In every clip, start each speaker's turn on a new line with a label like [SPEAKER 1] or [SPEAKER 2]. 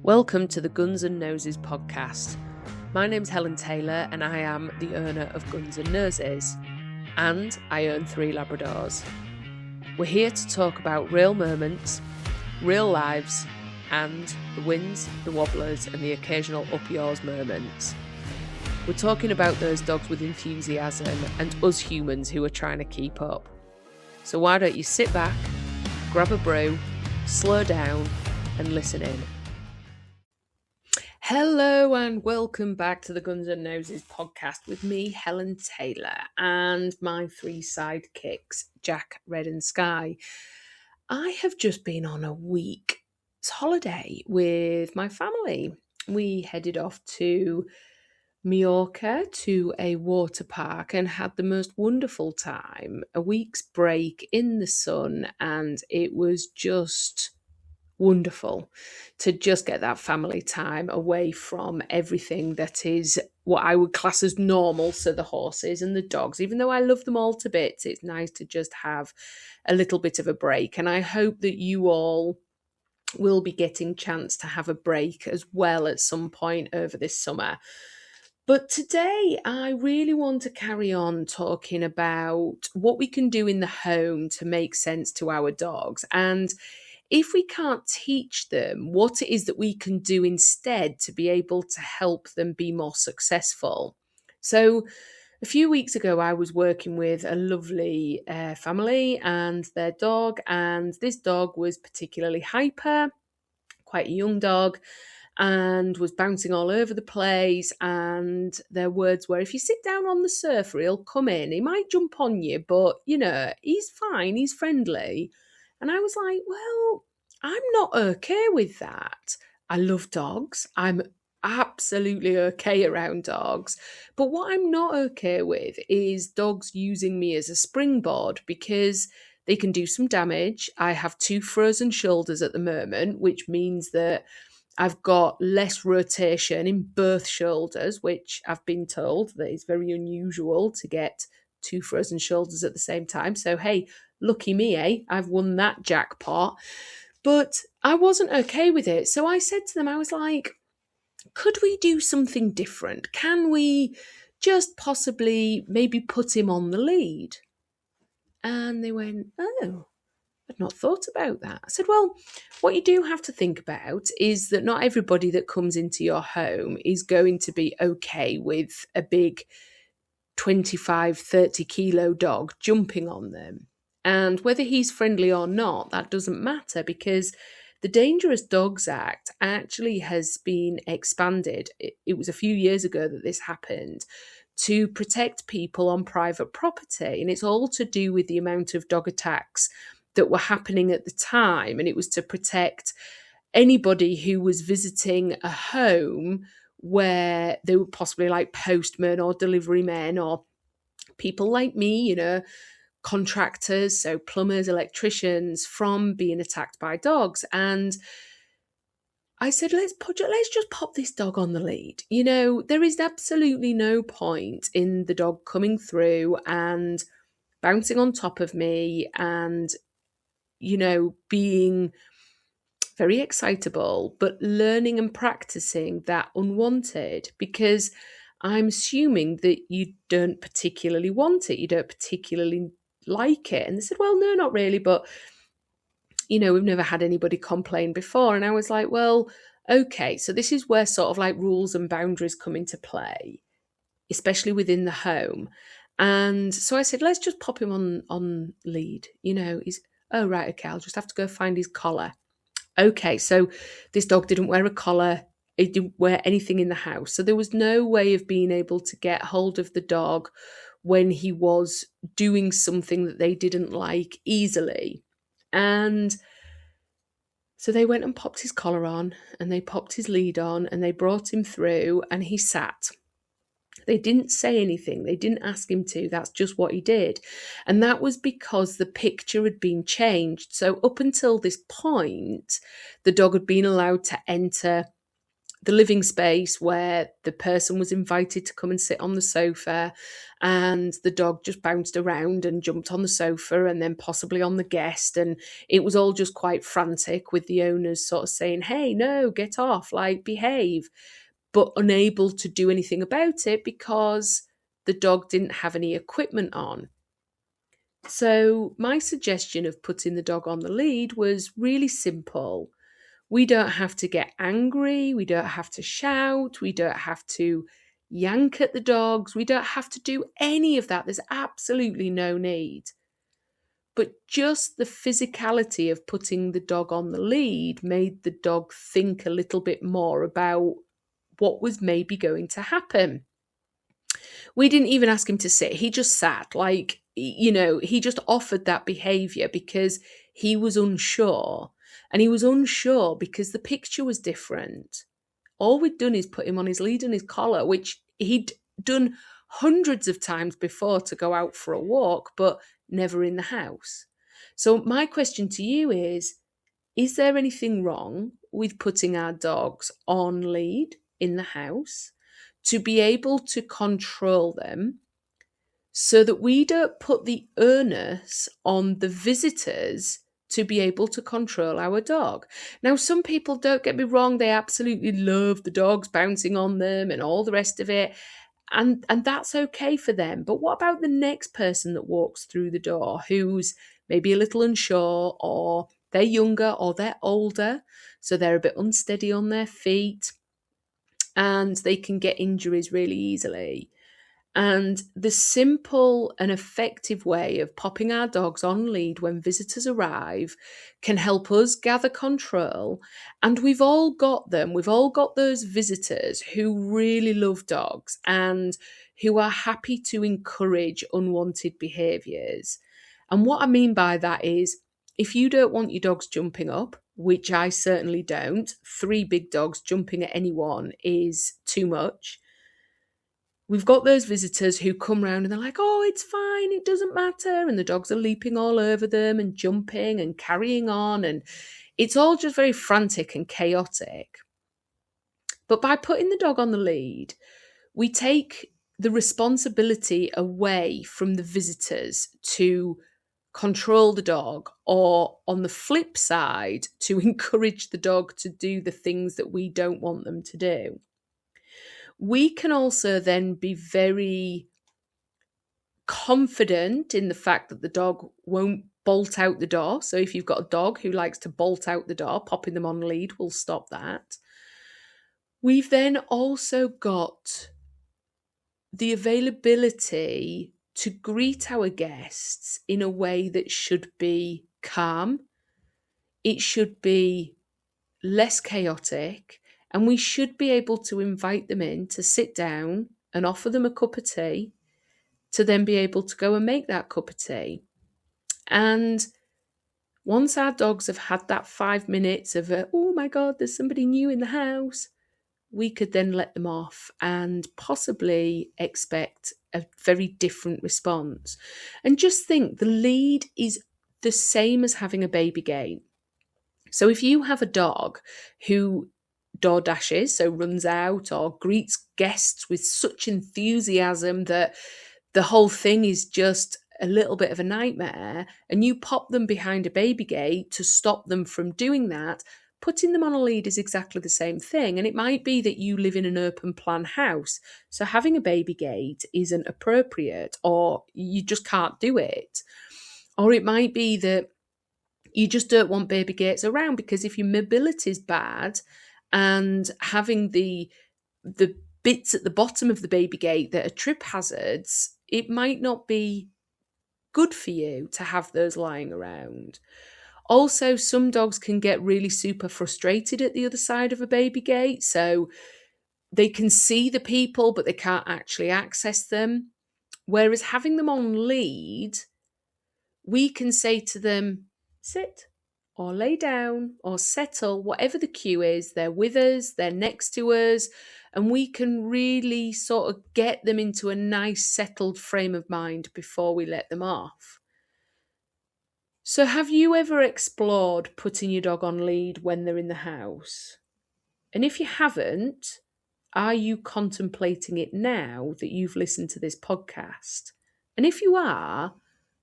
[SPEAKER 1] Welcome to the Guns and Noses podcast. My name's Helen Taylor and I am the owner of Guns and Noses, and I own 3 Labradors. We're here to talk about real moments, real lives, and the wins, the wobblers, and the occasional up yours moments. We're talking about those dogs with enthusiasm and us humans who are trying to keep up. So why don't you sit back, grab a brew, slow down, and listen in. Hello and welcome back to the Guns and Noses podcast with me, Helen Taylor, and my 3 sidekicks, Jack, Red and Sky. I have just been on a week's holiday with my family. We headed off to Mallorca to a water park and had the most wonderful time. A week's break in the sun, and it was just wonderful to just get that family time away from everything that is what I would class as normal. So the horses and the dogs, even though I love them all to bits, it's nice to just have a little bit of a break. And I hope that you all will be getting chance to have a break as well at some point over this summer. But today I really want to carry on talking about what we can do in the home to make sense to our dogs, and if we can't teach them, what it is that we can do instead to be able to help them be more successful. So a few weeks ago, I was working with a lovely family and their dog, and this dog was particularly hyper, quite a young dog, and was bouncing all over the place. And their words were, if you sit down on the sofa, he'll come in. He might jump on you, but, he's fine, he's friendly. And I was like, well, I'm not okay with that. I love dogs. I'm absolutely okay around dogs. But what I'm not okay with is dogs using me as a springboard, because they can do some damage. I have 2 frozen shoulders at the moment, which means that I've got less rotation in both shoulders, which I've been told that is very unusual to get 2 frozen shoulders at the same time. So, hey, lucky me, eh? I've won that jackpot. But I wasn't okay with it. So I said to them, I was like, could we do something different? Can we just possibly maybe put him on the lead? And they went, oh, I'd not thought about that. I said, well, what you do have to think about is that not everybody that comes into your home is going to be okay with a big 25, 30 kilo dog jumping on them. And whether he's friendly or not, that doesn't matter, because the Dangerous Dogs Act actually has been expanded. It was a few years ago that this happened, to protect people on private property. And it's all to do with the amount of dog attacks that were happening at the time. And it was to protect anybody who was visiting a home where they were possibly like postmen or delivery men or people like me, contractors, so plumbers, electricians, from being attacked by dogs. And I said, let's just pop this dog on the lead. There is absolutely no point in the dog coming through and bouncing on top of me and, being very excitable, but learning and practicing that unwanted, because I'm assuming that you don't particularly want it. You don't particularly like it. And they said, well, no, not really. But, we've never had anybody complain before. And I was like, well, okay. So this is where sort of like rules and boundaries come into play, especially within the home. And so I said, let's just pop him on lead. He's, oh, right, okay, I'll just have to go find his collar. Okay, so this dog didn't wear a collar. It didn't wear anything in the house. So there was no way of being able to get hold of the dog when he was doing something that they didn't like easily. And so they went and popped his collar on, and they popped his lead on, and they brought him through, and he sat. They didn't say anything. They didn't ask him to. That's just what he did. And that was because the picture had been changed. So up until this point, the dog had been allowed to enter the living space where the person was invited to come and sit on the sofa, and the dog just bounced around and jumped on the sofa and then possibly on the guest, and it was all just quite frantic, with the owners sort of saying, hey, no, get off, like, behave, but unable to do anything about it because the dog didn't have any equipment on. So my suggestion of putting the dog on the lead was really simple. We don't have to get angry. We don't have to shout. We don't have to yank at the dogs. We don't have to do any of that. There's absolutely no need. But just the physicality of putting the dog on the lead made the dog think a little bit more about what was maybe going to happen. We didn't even ask him to sit. He just sat, like, he just offered that behavior because he was unsure. And he was unsure because the picture was different. All we'd done is put him on his lead and his collar, which he'd done hundreds of times before to go out for a walk, but never in the house. So my question to you is there anything wrong with putting our dogs on lead in the house to be able to control them, so that we don't put the onus on the visitors to be able to control our dog? Now, some people, don't get me wrong, they absolutely love the dogs bouncing on them and all the rest of it. And that's okay for them. But what about the next person that walks through the door who's maybe a little unsure, or they're younger or they're older, so they're a bit unsteady on their feet and they can get injuries really easily? And the simple and effective way of popping our dogs on lead when visitors arrive can help us gather control. And we've all got them. We've all got those visitors who really love dogs and who are happy to encourage unwanted behaviours. And what I mean by that is, if you don't want your dogs jumping up, which I certainly don't, 3 big dogs jumping at anyone is too much. We've got those visitors who come round and they're like, oh, it's fine, it doesn't matter. And the dogs are leaping all over them and jumping and carrying on. And it's all just very frantic and chaotic. But by putting the dog on the lead, we take the responsibility away from the visitors to control the dog, or on the flip side, to encourage the dog to do the things that we don't want them to do. We can also then be very confident in the fact that the dog won't bolt out the door. So if you've got a dog who likes to bolt out the door, popping them on lead will stop that. We've then also got the availability to greet our guests in a way that should be calm. It should be less chaotic. And we should be able to invite them in to sit down and offer them a cup of tea, to then be able to go and make that cup of tea. And once our dogs have had that 5 minutes of, oh my God, there's somebody new in the house, we could then let them off and possibly expect a very different response. And just think, the lead is the same as having a baby gate. So if you have a dog who door dashes, so runs out or greets guests with such enthusiasm that the whole thing is just a little bit of a nightmare, and you pop them behind a baby gate to stop them from doing that, putting them on a lead is exactly the same thing. And it might be that you live in an open plan house, so having a baby gate isn't appropriate, or you just can't do it. Or it might be that you just don't want baby gates around, because if your mobility is bad, and having the bits at the bottom of the baby gate that are trip hazards, it might not be good for you to have those lying around. Also, some dogs can get really super frustrated at the other side of a baby gate, so they can see the people, but they can't actually access them. Whereas having them on lead, we can say to them, sit, or lay down, or settle, whatever the cue is. They're with us, they're next to us, and we can really sort of get them into a nice settled frame of mind before we let them off. So have you ever explored putting your dog on lead when they're in the house? And if you haven't, are you contemplating it now that you've listened to this podcast? And if you are,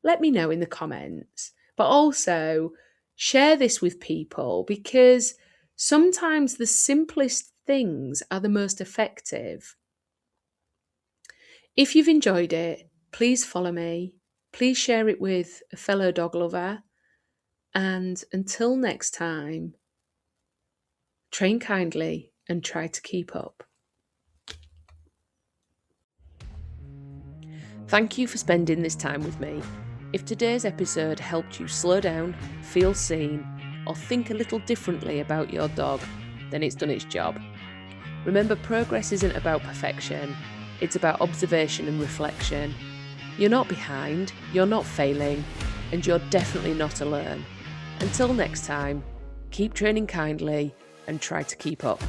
[SPEAKER 1] let me know in the comments. But also share this with people, because sometimes the simplest things are the most effective. If you've enjoyed it, please follow me. Please share it with a fellow dog lover. And until next time, train kindly and try to keep up. Thank you for spending this time with me. If today's episode helped you slow down, feel seen, or think a little differently about your dog, then it's done its job. Remember, progress isn't about perfection. It's about observation and reflection. You're not behind, you're not failing, and you're definitely not alone. Until next time, keep training kindly and try to keep up.